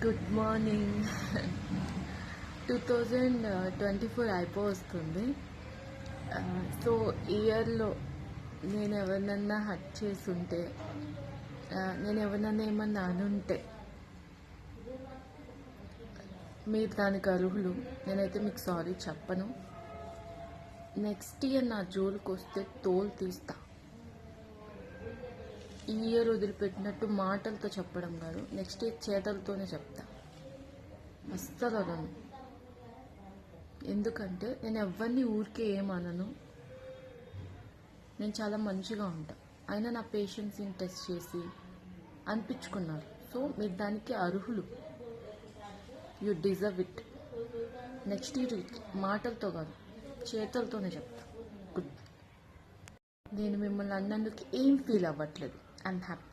Good morning. 2024 అయిపోతుంది. So ఇయర్లో నేను ఎవరినన్నా హర్ట్ చేసుంటే, నేను ఎవరినన్నా ఏమన్నా అనుంటే మీరు దానికి అర్హులు. నేనైతే మీకు సారీ చెప్పను. నెక్స్ట్ ఇయర్ నా జోలికి వస్తే తోలు తీస్తా. ఈ ఇయర్ వదిలిపెట్టినట్టు మాటలతో చెప్పడం కాదు, నెక్స్ట్ ఇయర్ చేతలతోనే చెప్తా. అస్సలు అనను. ఎందుకంటే నేను ఎవరిని ఊరికే ఏమనను. నేను చాలా మంచిగా ఉంటా. అయినా నా పేషెన్స్ని టెస్ట్ చేసి అనిపించుకున్నారు. సో మీరు దానికి అర్హులు. You deserve it. Next year మాటలతో కాదు, చేతలతోనే చెప్తా. గుడ్. నేను మిమ్మల్ని అన్నందుకు ఏం ఫీల్ అవ్వట్లేదు. I'm happy.